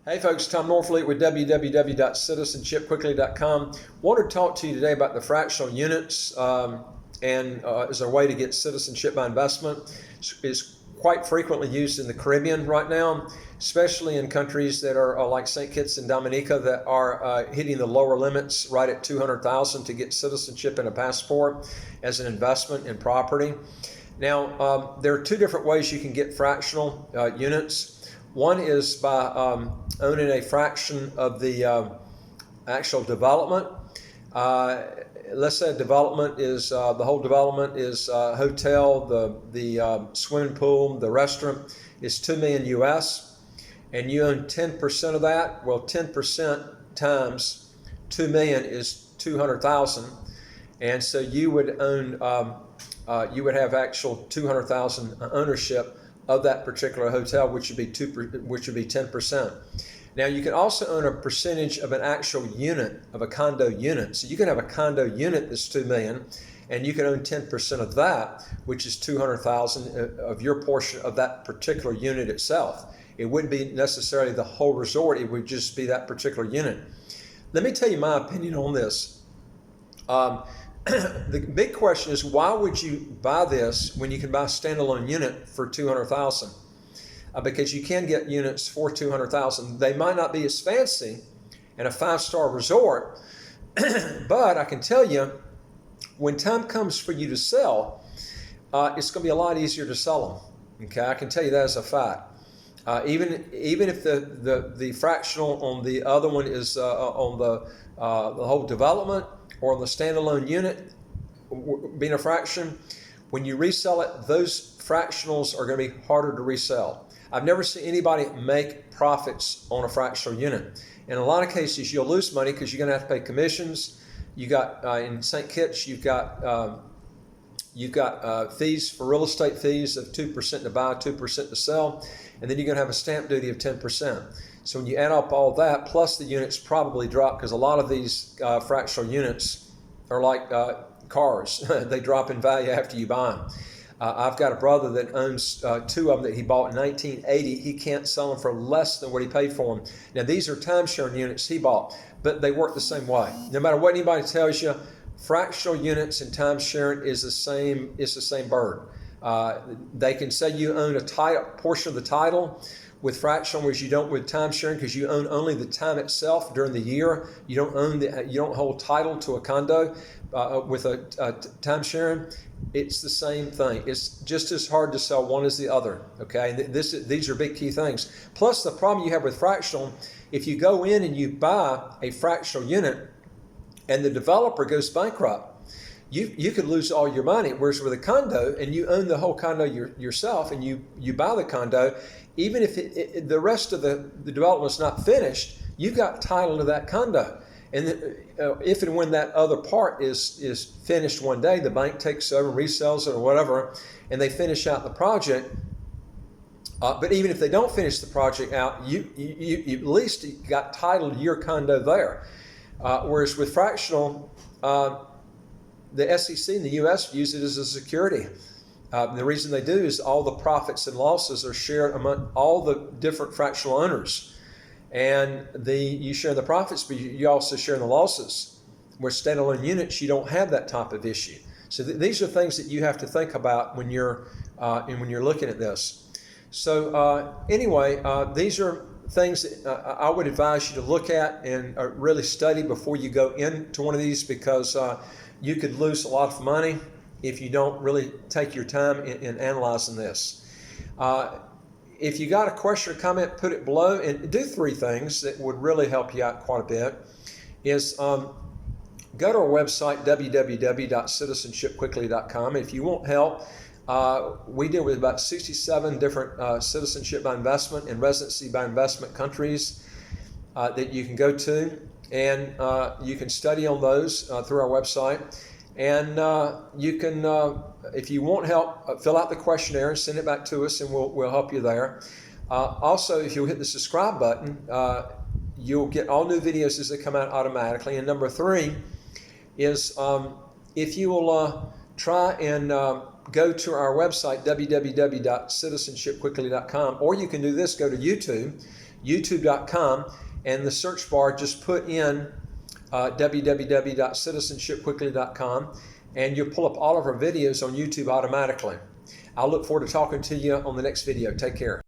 Hey folks, Tom Norfleet with www.citizenshipquickly.com. Want to talk to you today about the fractional units and as a way to get citizenship by investment. It's quite frequently used in the Caribbean right now, especially in countries that are like St. Kitts and Dominica that are hitting the lower limits right at $200,000 to get citizenship and a passport as an investment in property. Now, there are two different ways you can get fractional units. One is by owning a fraction of the actual development. Let's say development is the whole development is hotel, the swimming pool, the restaurant is $2 million US, and you own 10% of that. Well, 10% times 2 million is 200,000, and so you would own you would have actual 200,000 ownership of that particular hotel, which would be 10%. Now you can also own a percentage of an actual unit of a condo unit. So you can have a condo unit that's 2 million, and you can own 10% of that, which is 200,000 of your portion of that particular unit itself. It wouldn't be necessarily the whole resort; it would just be that particular unit. Let me tell you my opinion on this. The big question is, why would you buy this when you can buy a standalone unit for 200,000? Because you can get units for 200,000. They might not be as fancy in a 5-star resort, but I can tell you, when time comes for you to sell, it's going to be a lot easier to sell them. Okay, I can tell you that as a fact. Even if the fractional on the other one is on the whole development, or on the standalone unit being a fraction, when you resell it, those fractionals are going to be harder to resell. I've never seen anybody make profits on a fractional unit. In a lot of cases, you'll lose money because you're going to have to pay commissions. You got in St. Kitts, you've got fees for real estate fees of 2% to buy, 2% to sell, and then you're going to have a stamp duty of 10%. So when you add up all that, plus the units probably drop, because a lot of these fractional units are like cars. They drop in value after you buy them. I've got a brother that owns 2 of them that he bought in 1980. He can't sell them for less than what he paid for them. Now, these are timeshare units he bought, but they work the same way. No matter what anybody tells you, fractional units and timesharing is the same. It's the same bird. They can say you own a portion of the title with fractional, whereas you don't with time sharing, because you own only the time itself during the year. You don't hold title to a condo with a time sharing. It's the same thing. It's just as hard to sell one as the other. Okay, these are big key things. Plus, the problem you have with fractional, if you go in and you buy a fractional unit and the developer goes bankrupt, you could lose all your money. Whereas with a condo, and you own the whole condo yourself, and you buy the condo, even if the rest of the development is not finished, you've got title to that condo. And if and when that other part is finished one day, the bank takes over and resells it or whatever, and they finish out the project. But even if they don't finish the project out, you at least got title to your condo there. Whereas with fractional, the SEC in the U.S. use it as a security. The reason they do is all the profits and losses are shared among all the different fractional owners. And you share the profits, but you also share in the losses. With standalone units, you don't have that type of issue. So these are things that you have to think about when you're looking at this. So anyway, these are things that I would advise you to look at and really study before you go into one of these, because you could lose a lot of money if you don't really take your time in analyzing this. If you got a question or comment, put it below, and do 3 things that would really help you out quite a bit. Is go to our website, www.citizenshipquickly.com. If you want help, we deal with about 67 different citizenship by investment and residency by investment countries that you can go to, and you can study on those through our website. And you can, if you want help, fill out the questionnaire and send it back to us, and we'll help you there. Also, if you'll hit the subscribe button, you'll get all new videos as they come out automatically. And number 3 is if you will try and go to our website, www.citizenshipquickly.com, or you can do this, go to YouTube. youtube.com, and the search bar, just put in www.citizenshipquickly.com, and you'll pull up all of our videos on YouTube automatically. I'll look forward to talking to you on the next video. Take care.